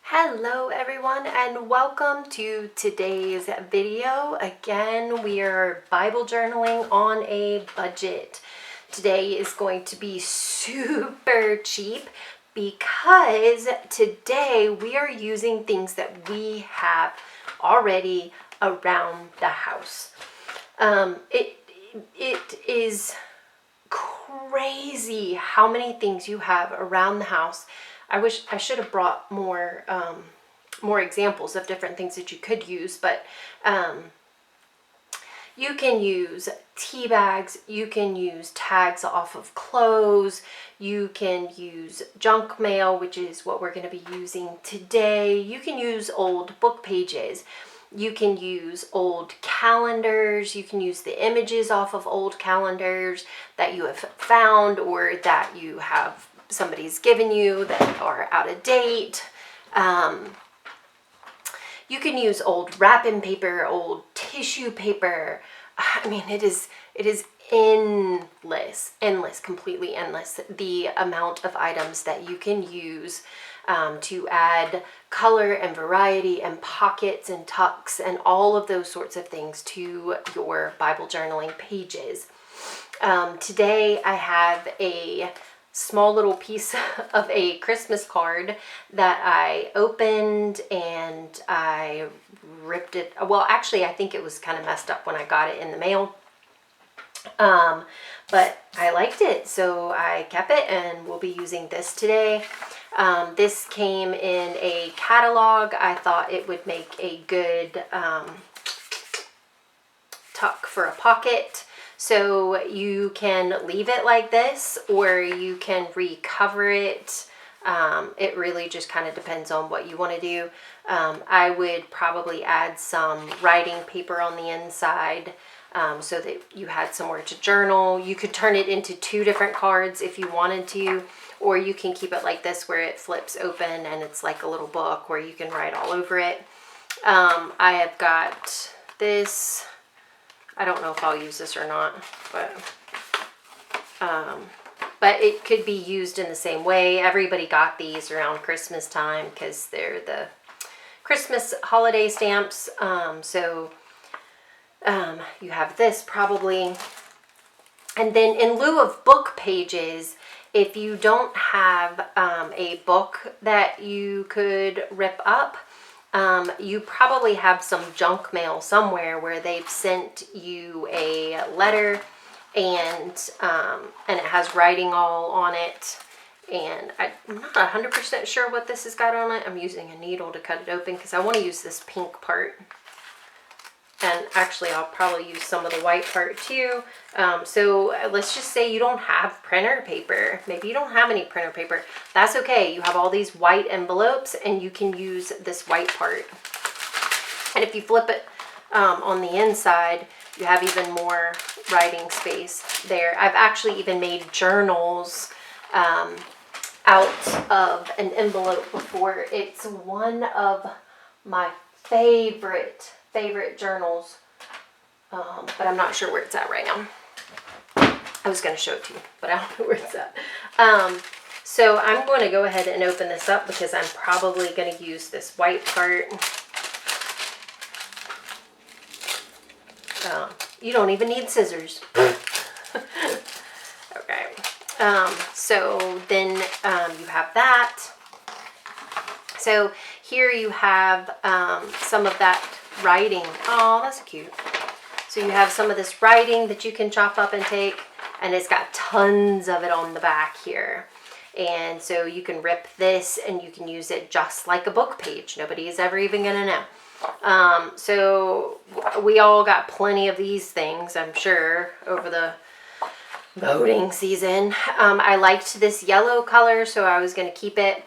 Hello everyone and welcome to today's video. Again, we are Bible journaling on a budget. Today is going to be super cheap because today we are using things that we have already around the house. It is crazy how many things you have around the house. I wish I should have brought more examples of different things that you could use, but you can use tea bags, you can use tags off of clothes, you can use junk mail, which is what we're going to be using today. You can use old book pages. You can use old calendars. You can use the images off of old calendars that you have found or that you have somebody's given you that are out of date. You can use old wrapping paper, old tissue paper. I mean, it is endless, completely endless, the amount of items that you can use to add color and variety and pockets and tucks and all of those sorts of things to your Bible journaling pages. Today I have a small little piece of a Christmas card that I opened and I ripped it. Well, actually, I think it was kind of messed up when I got it in the mail. But I liked it, so I kept it and we'll be using this today. This came in a catalog. I thought it would make a good tuck for a pocket. So you can leave it like this or you can recover it. It really just kind of depends on what you want to do. I would probably add some writing paper on the inside so that you had somewhere to journal. You could turn it into two different cards if you wanted to, or you can keep it like this where it flips open and it's like a little book where you can write all over it. I have got this. I don't know if I'll use this or not, but it could be used in the same way. Everybody got these around Christmas time because they're the Christmas holiday stamps. You have this probably. And then in lieu of book pages, if you don't have a book that you could rip up, you probably have some junk mail somewhere where they've sent you a letter and it has writing all on it. And I'm not 100% sure what this has got on it. I'm using a needle to cut it open because I want to use this pink part. And actually, I'll probably use some of the white part too. So let's just say you don't have printer paper. Maybe you don't have any printer paper. That's okay. You have all these white envelopes and you can use this white part. And if you flip it on the inside, you have even more writing space there. I've actually even made journals out of an envelope before. It's one of my favorite journals, but I'm not sure where it's at right now. I was going to show it to you, but I don't know where it's at. So I'm going to go ahead and open this up because I'm probably going to use this white part. You don't even need scissors. Okay. So then you have that. So here you have some of that writing. Oh, that's cute. So you have some of this writing that you can chop up and take, and it's got tons of it on the back here. And so you can rip this and you can use it just like a book page. Nobody is ever even gonna know. So we all got plenty of these things, I'm sure, over the voting season. I liked this yellow color, so I was gonna keep it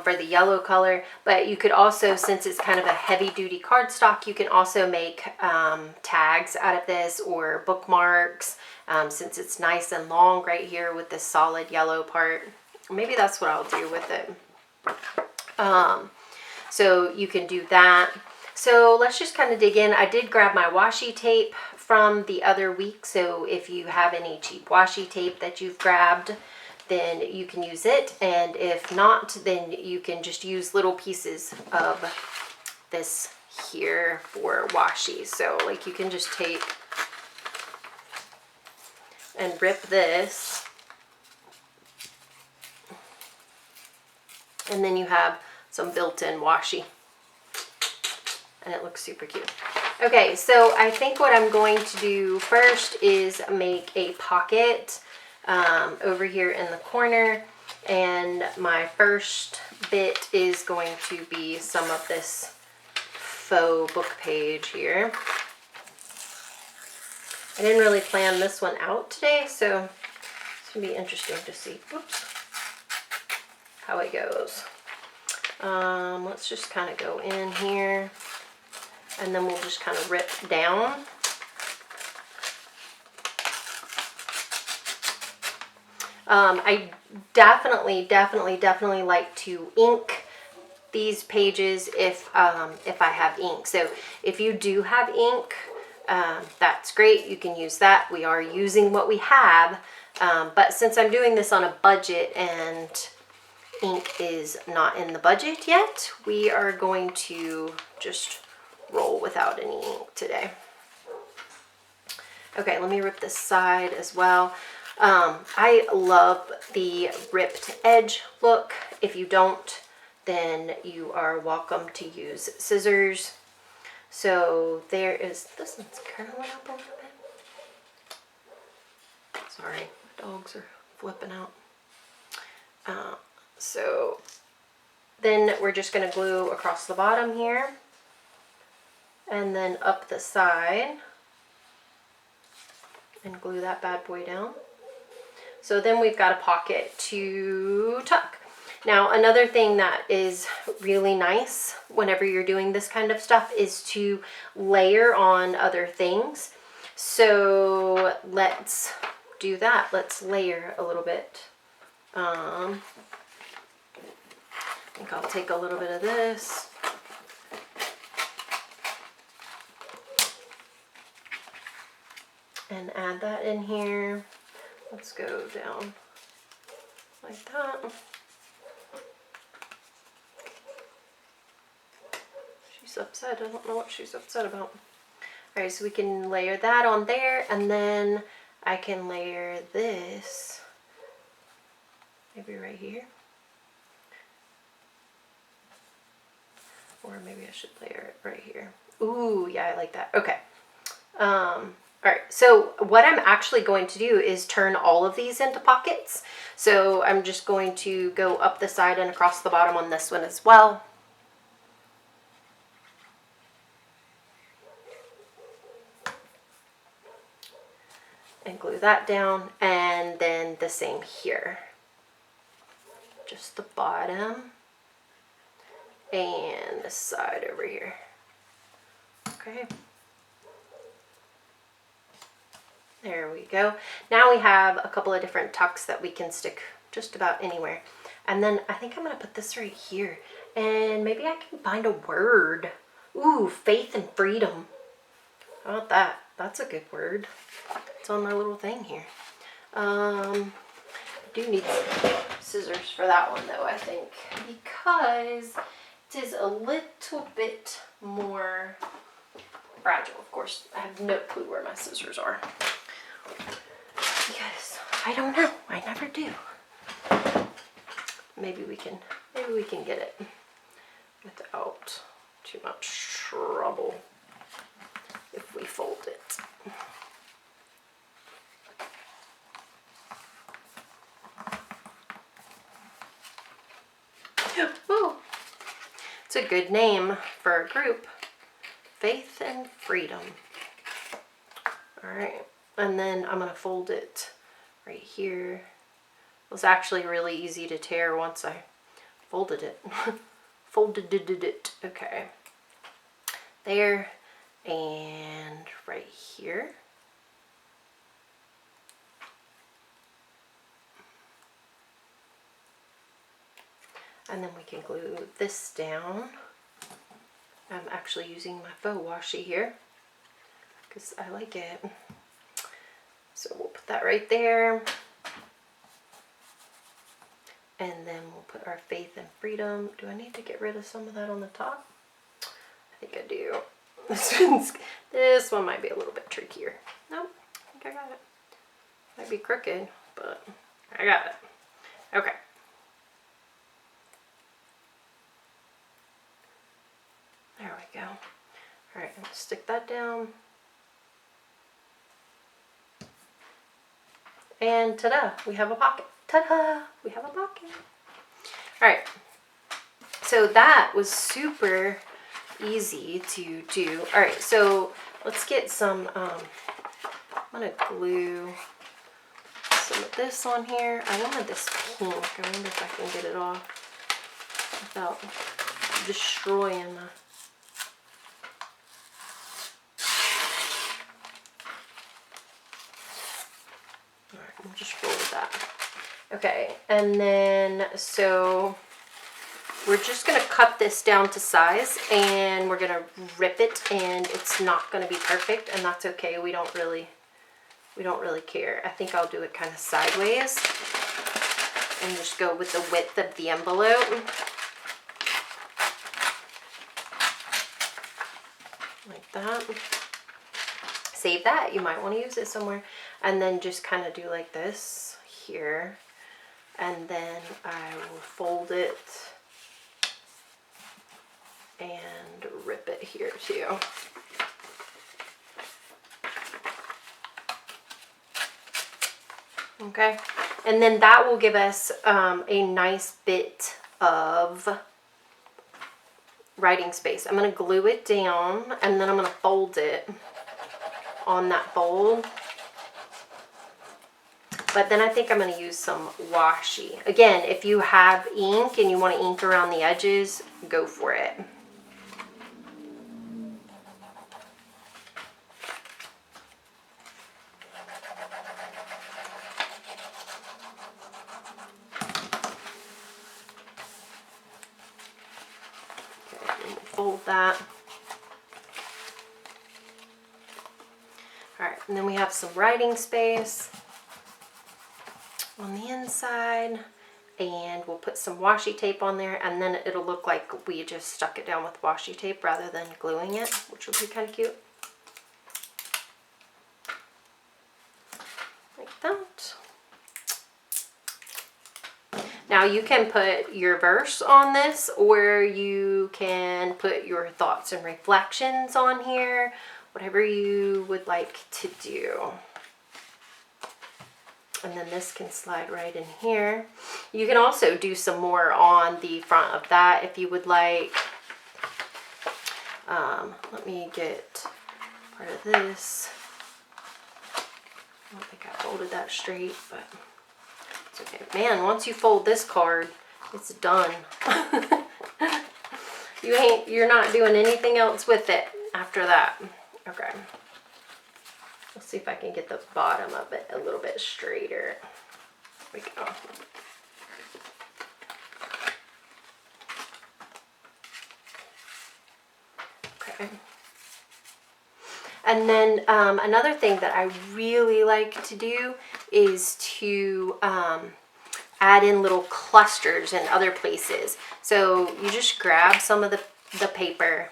for the yellow color, but you could also, since it's kind of a heavy duty cardstock, you can also make tags out of this or bookmarks, since it's nice and long right here with this solid yellow part. Maybe that's what I'll do with it. So you can do that. So let's just kind of dig in. I did grab my washi tape from the other week. So if you have any cheap washi tape that you've grabbed, then you can use it. And if not, then you can just use little pieces of this here for washi. So like you can just take and rip this, and then you have some built-in washi, and it looks super cute. Okay, so I think what I'm going to do first is make a pocket over here in the corner, and my first bit is going to be some of this faux book page here. I didn't really plan this one out today, so it's going to be interesting to see how it goes. Let's just kind of go in here, and then we'll just kind of rip down. I definitely like to ink these pages if I have ink. So if you do have ink, that's great. You can use that. We are using what we have, but since I'm doing this on a budget and ink is not in the budget yet, we are going to just roll without any ink today. Okay, let me rip this side as well. I love the ripped edge look. If you don't, then you are welcome to use scissors. So there is, this one's curling up a little bit. Sorry, dogs are flipping out. So then we're just going to glue across the bottom here, and then up the side, and glue that bad boy down. So then we've got a pocket to tuck. Now, another thing that is really nice whenever you're doing this kind of stuff is to layer on other things. So let's do that. Let's layer a little bit. I think I'll take a little bit of this. And add that in here. Let's go down like that. She's upset. I don't know what she's upset about. All right, so we can layer that on there, and then I can layer this maybe right here. Or maybe I should layer it right here. Ooh, yeah, I like that. Okay. All right, so what I'm actually going to do is turn all of these into pockets. So I'm just going to go up the side and across the bottom on this one as well. And glue that down, and then the same here. Just the bottom and the side over here. Okay. There we go. Now we have a couple of different tucks that we can stick just about anywhere. And then I think I'm going to put this right here. And maybe I can find a word. Ooh, faith and freedom. How about that? That's a good word. It's on my little thing here. I do need scissors for that one though, I think. Because it is a little bit more fragile. Of course, I have no clue where my scissors are. Because I don't know. I never do. Maybe we can get it without too much trouble if we fold it. Ooh, it's a good name for a group. Faith and freedom. All right. And then I'm going to fold it right here. It was actually really easy to tear once I folded it. Folded it. Okay. There and right here. And then we can glue this down. I'm actually using my faux washi here. because I like it. So we'll put that right there. And then we'll put our faith and freedom. Do I need to get rid of some of that on the top? I think I do. This one might be a little bit trickier. Nope, I think I got it. Might be crooked, but I got it. Okay. There we go. All right, I'm gonna stick that down. And ta-da, we have a pocket. Ta-da, we have a pocket. All right, so that was super easy to do. All right, so let's get some, I'm gonna glue some of this on here. I wanted this pink. I wonder if I can get it off without destroying the... All right, we'll just roll with that. Okay, and then so we're just gonna cut this down to size and we're gonna rip it, and it's not gonna be perfect, and that's okay. We don't really care. I think I'll do it kind of sideways and just go with the width of the envelope. Like that. Save that. You might want to use it somewhere. And then just kind of do like this here. And then I will fold it and rip it here too. Okay, and then that will give us a nice bit of writing space. I'm going to glue it down, and then I'm going to fold it on that fold. But then I think I'm going to use some washi. Again, if you have ink and you want to ink around the edges, go for it. Fold that. All right, and then we have some writing space on the inside, and we'll put some washi tape on there, and then it'll look like we just stuck it down with washi tape rather than gluing it, which will be kind of cute. Like that. Now you can put your verse on this, or you can put your thoughts and reflections on here, whatever you would like to do. And then this can slide right in here. You can also do some more on the front of that if you would like. Let me get part of this. I don't think I folded that straight, but it's okay. Man, once you fold this card, it's done. You're not doing anything else with it after that. Okay. Let's see if I can get the bottom of it a little bit straighter. There we go. Okay. And then another thing that I really like to do is to add in little clusters in other places. So you just grab some of the paper.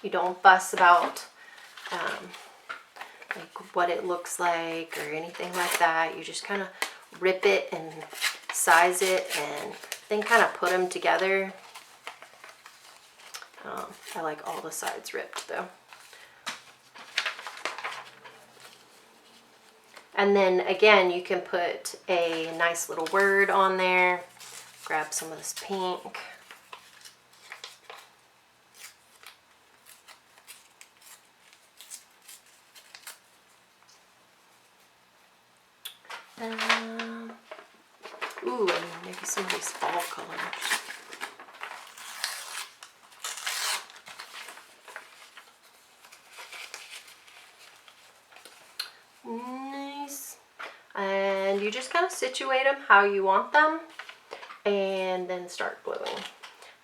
You don't fuss about like what it looks like or anything like that. You just kind of rip it and size it and then kind of put them together. I like all the sides ripped though. And then again, you can put a nice little word on there. Grab some of this pink. Ooh, and maybe some of these fall colors. Nice. And you just kind of situate them how you want them and then start gluing.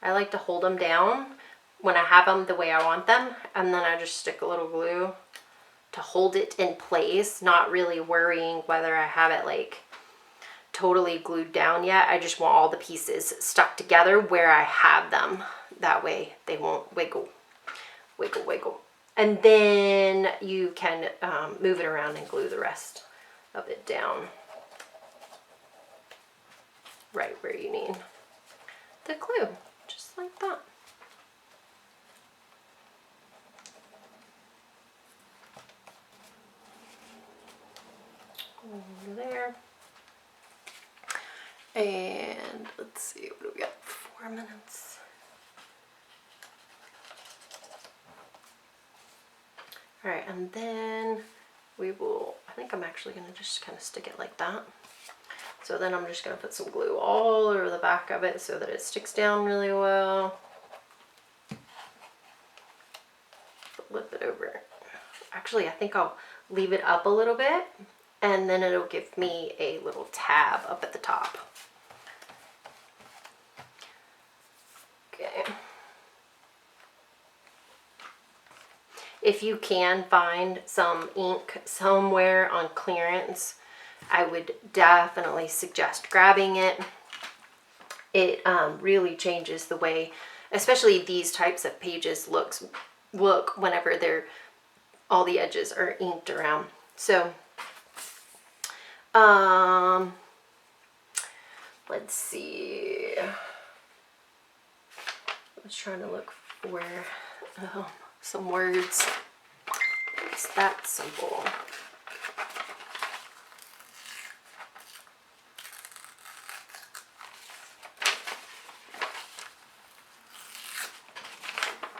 I like to hold them down when I have them the way I want them, and then I just stick a little glue to hold it in place, not really worrying whether I have it like totally glued down yet. I just want all the pieces stuck together where I have them. That way they won't wiggle. And then you can move it around and glue the rest of it down right where you need the glue, just like that. Over there. And let's see, what do we got? 4 minutes. All right, and then we will, I think I'm actually gonna just kind of stick it like that. So then I'm just gonna put some glue all over the back of it so that it sticks down really well. Flip it over. Actually, I think I'll leave it up a little bit, and then it'll give me a little tab up at the top. Okay. If you can find some ink somewhere on clearance, I would definitely suggest grabbing it. It really changes the way, especially these types of pages look whenever they're all the edges are inked around. So let's see. I was trying to look for some words. It's that simple.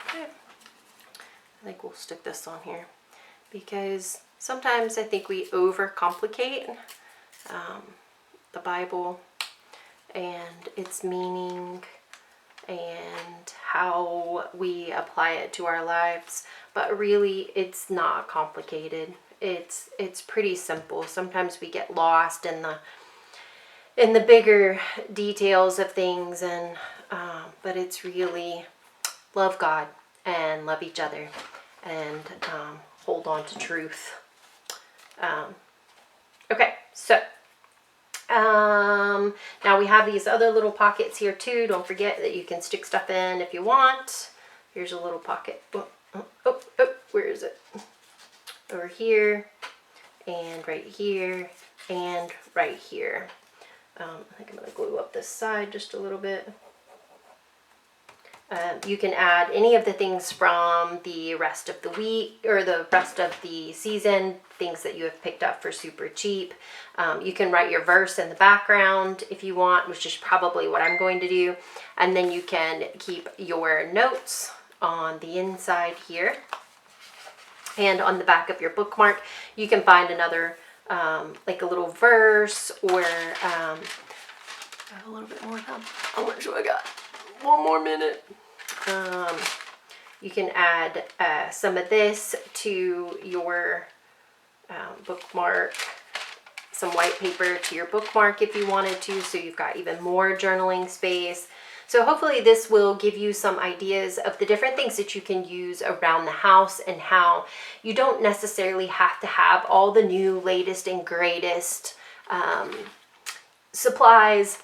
Okay. I think we'll stick this on here because sometimes I think we overcomplicate the Bible and its meaning and how we apply it to our lives, but really it's not complicated. It's pretty simple. Sometimes we get lost in the bigger details of things, and but it's really love God and love each other and hold on to truth. Okay, so now we have these other little pockets here too. Don't forget that you can stick stuff in if you want. Here's a little pocket. Oh, where is it? Over here, and right here, and right here. I think I'm going to glue up this side just a little bit. You can add any of the things from the rest of the week or the rest of the season, things that you have picked up for super cheap. You can write your verse in the background if you want, which is probably what I'm going to do. And then you can keep your notes on the inside here. And on the back of your bookmark, you can find another, like a little verse or I have a little bit more time. How much do I got? One more minute. You can add some of this to your bookmark, some white paper to your bookmark if you wanted to, so you've got even more journaling space. So hopefully this will give you some ideas of the different things that you can use around the house and how you don't necessarily have to have all the new, latest, and greatest supplies.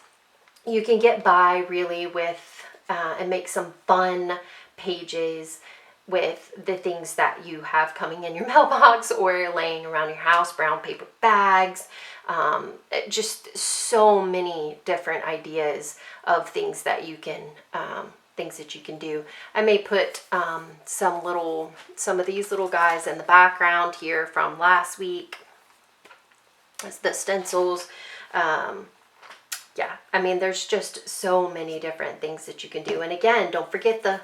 You can get by really with and make some fun pages with the things that you have coming in your mailbox or laying around your house, brown paper bags, just so many different ideas of things that you can do. I may put some of these little guys in the background here from last week. That's the stencils. Yeah, I mean, there's just so many different things that you can do. And again, don't forget the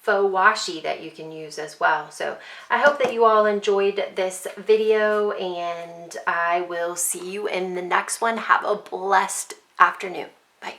faux washi that you can use as well. So I hope that you all enjoyed this video, and I will see you in the next one. Have a blessed afternoon. Bye.